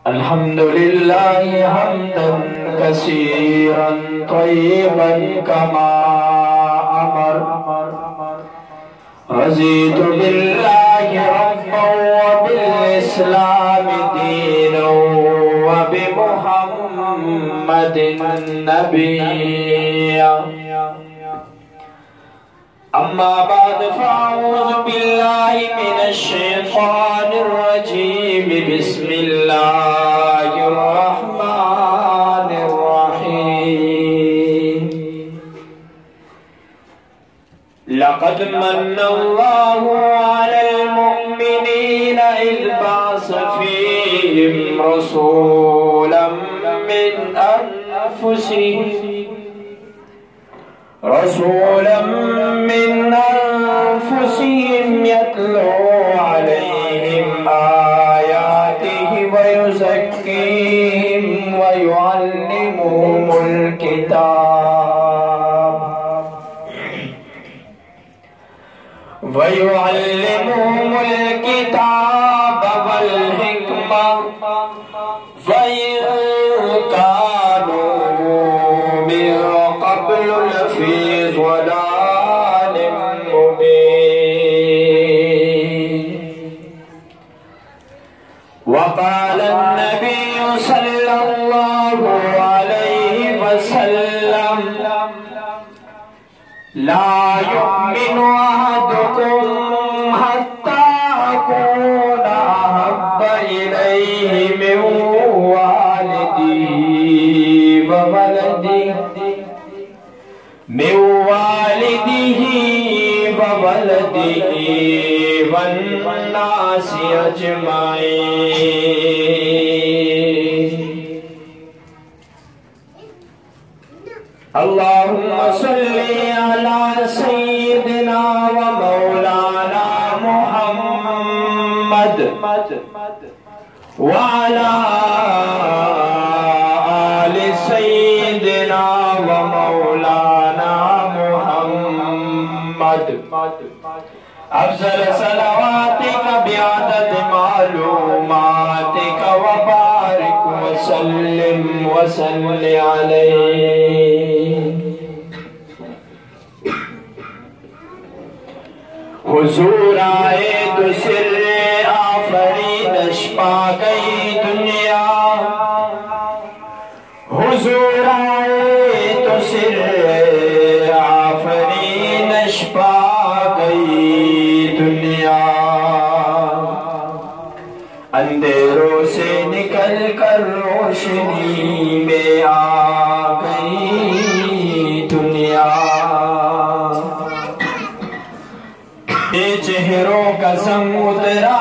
अल्हम्दुलिल्लाह हम्दन कसीरन तय्यिबन कमा अमर रज़ीतु बिल्लाहि रब्बन व बिल इस्लामि दीनन व बि मुहम्मदिन नबिय्यन। अम्मा बाद फ़अऊज़ु बिल्लाहि मिनश शैतानिर रजीम। बिस्मिल्लाहिर रहमानिर रहीम। लक़द मन्नल्लाहु अलल मुअ्मिनीना इज़ बअस फ़ीहिम रसूलन मिन अनफुसिहिम यत्लू अलैहिम आयातिहि व युज़क्कीहिम व युअल्लिमुहुमुल किताब वल हिकमा व इन कानू मिन क़ब्लु लफ़ी ज़लालिम मुबीन। वक़ाल अन्नबिय्यु सल्लल्लाहु अलैहि वसल्लम ला युमिनु अहदुकुम हत्ता अकूना अहब्बा इलैहि मिन वालिदिही व वलदिही वन्नासि अजमाईन। अल्लाहुम्मा सल्लि अला सय्यिदिना व मौलाना मुहम्मद व अला आलि सय्यिदिना व मौलाना मुहम्मद। अफ़ज़ल सलवातिक बिअदद मालूमातिक व बारिक व सल्लिम व सल्लि अलैहि। हुज़ूर आए तो सिर्रे आफ़रीनश पा गई दुनिया। हुज़ूर आए तो सिर्रे आफ़रीनश पा गई दुनिया। अंधेरों से निकल कर रोशनी में आ गई दुनिया। चेहरों का संग उतरा